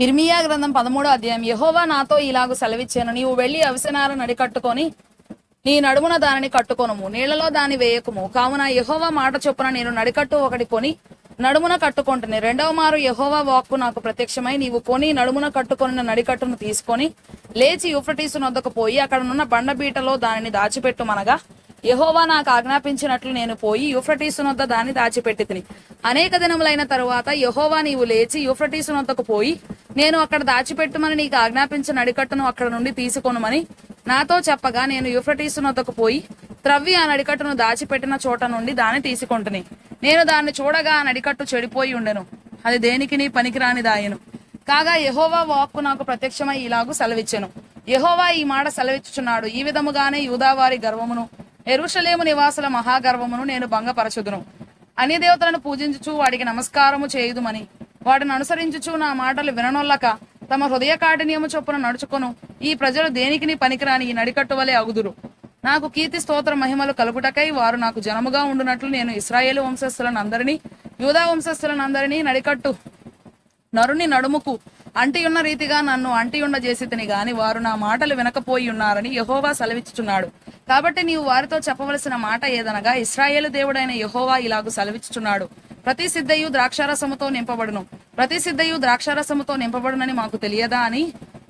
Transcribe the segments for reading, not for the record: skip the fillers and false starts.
ఇర్మియా గ్రంథం 13వ అధ్యాయం. యెహోవా నాతో ఇలాగు సెలవిచ్చాను, నీవు వెళ్లి అవిసెనార నడికట్టుకొని నీ నడుమున దానిని కట్టుకొనుము, నీళ్లలో దాన్ని వేయకుము. కావున యెహోవా మాట చొప్పున నేను నడికట్టు ఒకటి కొని నడుమున కట్టుకొంటిని. రెండవ మారు యెహోవా వాక్కు నాకు ప్రత్యక్షమై, నీవు కొని నడుమున కట్టుకొనిన నడికట్టును తీసుకొని లేచి యూఫ్రటీసు నొద్దకు పోయి అక్కడనున్న బండబీటలో దానిని దాచిపెట్టుమనగా, యెహోవా నాకు ఆజ్ఞాపించినట్లు నేను పోయి యూఫ్రటీసు నొద్ద దాన్ని దాచిపెట్టి తిని. అనేక దినములైన తరువాత యెహోవా, నీవు లేచి యూఫ్రటీసు నొద్దకు పోయి నేను అక్కడ దాచిపెట్టుమని నీకు ఆజ్ఞాపించిన నడికట్టును అక్కడ నుండి తీసుకొనుమని నాతో చెప్పగా, నేను యూఫ్రటీసు నొద్దకు పోయి త్రవ్వి ఆ నడికట్టును దాచిపెట్టిన చోట నుండి దాన్ని తీసుకొంటిని. నేను దాన్ని చూడగా ఆ నడికట్టు చెడిపోయి ఉండెను, అది దేనికిని పనికిరానిదాయెను. కాగా యెహోవా వాక్కు నాకు ప్రత్యక్షమై ఇలాగు సెలవిచ్చెను. యెహోవా ఈ మాట సెలవిచ్చుచున్నాడు, ఈ విధముగానే యూదావారి గర్వమును యెరూషలేము నివాసుల మహాగర్వమును నేను భంగపరచుదును. అన్ని దేవతలను పూజించుచు వాడికి నమస్కారము చేయుదుమని వాటిని అనుసరించుచు నా మాటలు విననొల్లక తమ హృదయ కాఠిన్యము చొప్పున నడుచుకొను ఈ ప్రజలు దేనికిని పనికిరాని ఈ నడికట్టు వలె అగుదురు. నాకు కీర్తి స్తోత్ర మహిమలు కలుగుటకై వారు నాకు జనముగా ఉండునట్లు నేను ఇశ్రాయేలు వంశస్థులను అందరినీ యూదా వంశస్థులను అందరినీ నడికట్టు నరుని నడుముకు అంటియున్న రీతిగా నన్ను అంటియుండ చేసి తిని గాని వారు నా మాటలు వినకపోయి ఉన్నారని యెహోవా సెలవిచ్చుచున్నాడు. కాబట్టి నీవు వారితో చెప్పవలసిన మాట ఏదనగా, ఇశ్రాయేలు దేవుడైన యెహోవా ఇలాగు సెలవిచ్చుచున్నాడు, ప్రతి సిద్ధయు ద్రాక్షారసముతో నింపబడును, ప్రతి సిద్ధయు ద్రాక్షారసముతో నింపబడునని మాకు తెలియదా అని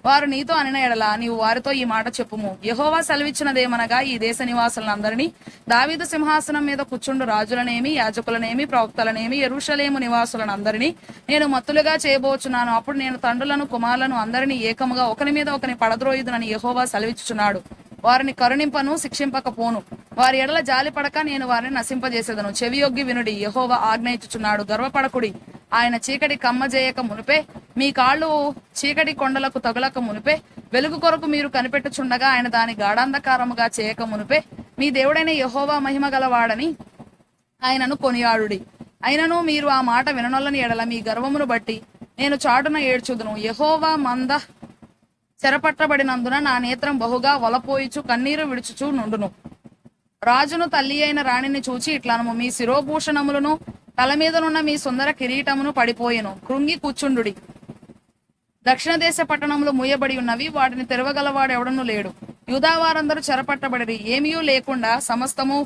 వారు నీతో అనిన ఎడల నీవు వారితో ఈ మాట చెప్పుము. యెహోవా సెలవిచ్చినదేమనగా, ఈ దేశ నివాసులందరినీ దావీదు సింహాసనం మీద కూర్చుండు రాజులనేమి యాజకులనేమి ప్రవక్తలనేమి యెరూషలేము నివాసులనందరినీ నేను మత్తులుగా చేయబోచున్నాను. అప్పుడు నేను తండ్రులను కుమారులను అందరినీ ఏకముగా ఒకని మీద ఒకని పడద్రోయుదునని యెహోవా సెలవిచ్చుచున్నాడు. వారిని కరుణింపను శిక్షింపకపోను, వారి ఎడల జాలిపడక నేను వారిని నశింపజేసేదను. చెవియొగ్గి వినుడి, యెహోవా ఆజ్ఞ ఇచ్చుచున్నాడు. గర్వపడకుడి, ఆయన చీకటి కమ్మజేయక మునిపే మీ కాళ్ళు చీకటి కొండలకు తగులక మునిపే వెలుగు కొరకు మీరు కనిపెట్టుచుండగా ఆయన దాని గాఢాంధకారముగా చేయక మునిపే మీ దేవుడైన యెహోవా మహిమ గలవాడని ఆయనను కొనియాడుడి. అయినను మీరు ఆ మాట విననొల్లని ఎడల మీ గర్వమును బట్టి నేను చాటున ఏడ్చుదును. యెహోవా మంద చెరపట్టబడినందున నా నేత్రం బహుగా వలపోయిచు కన్నీరు విడుచుచు నుండును. రాజును తల్లి అయిన రాణిని చూచి ఇట్లనము, మీ శిరోభూషణములను తల మీదనున్న మీ సుందర కిరీటమును పడిపోయెను, కృంగి కూర్చుండుడి. దక్షిణ దేశ పట్టణములు మూయబడి ఉన్నవి, వాటిని తెరవగలవాడు ఎవడను లేడు. యూదా వారందరూ చెరపట్టబడిరి, ఏమీయూ లేకుండా సమస్తము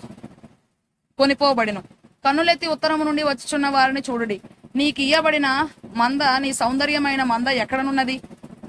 కొనిపోబడిను. కన్నులెత్తి ఉత్తరము నుండి వచ్చుచున్న వారిని చూడుడి. నీకియ్యబడిన మంద, నీ సౌందర్యమైన మంద ఎక్కడనున్నది?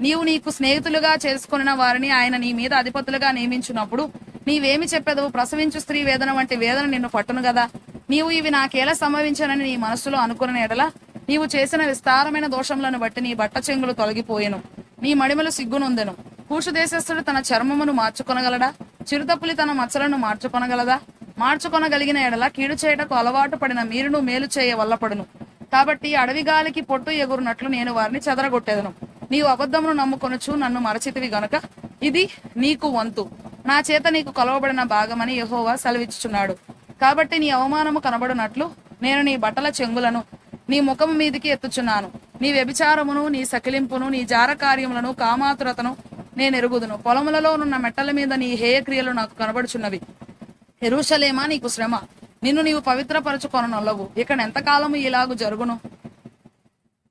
నీవు నీకు స్నేహితులుగా చేసుకున్న వారిని ఆయన నీ మీద అధిపతులుగా నియమించినప్పుడు నీవేమి చెప్పెదవు? ప్రసవించు స్త్రీ వేదన వంటి వేదన నిన్ను పట్టును గదా. నీవు ఇవి నాకేలా సంభవించనని నీ మనసులో అనుకున్న ఎడల నీవు చేసిన విస్తారమైన దోషములను బట్టి నీ బట్ట చెంగులు తొలగిపోయెను, నీ మడిమలు సిగ్గునొందెను. కూషు దేశస్థుడు తన చర్మమును మార్చుకొనగలడా? చిరుతపులి తన మచ్చలను మార్చుకొనగలదా? మార్చుకొనగలిగిన ఎడల కీడు చేయటకు అలవాటు పడిన మీరును మేలు చేయ వల్లపడును. కాబట్టి అడవి గాలికి పొట్టు ఎగురునట్లు నేను వారిని చెదరగొట్టేదను. నీవు అబద్ధమును నమ్ముకొనుచు నన్ను మరచితివి గనుక ఇది నీకు వంతు, నా చేత నీకు కొలవబడిన భాగమని యెహోవా సెలవిచ్చుచున్నాడు. కాబట్టి నీ అవమానము కనబడినట్లు నేను నీ బట్టల చెంగులను నీ ముఖము మీదికి ఎత్తుచున్నాను. నీ వ్యభిచారమును, నీ సకిలింపును, నీ జార కార్యములను, కామాతురతను నేను ఎరుగుదును. పొలములలో నున్న మెట్టల మీద నీ హేయక్రియలు నాకు కనబడుచున్నవి. యెరూషలేమా, నీకు శ్రమ, నిన్ను నీవు పవిత్రపరచుకొననొల్లవు. ఇక్కడ ఎంతకాలము ఇలాగు జరుగును?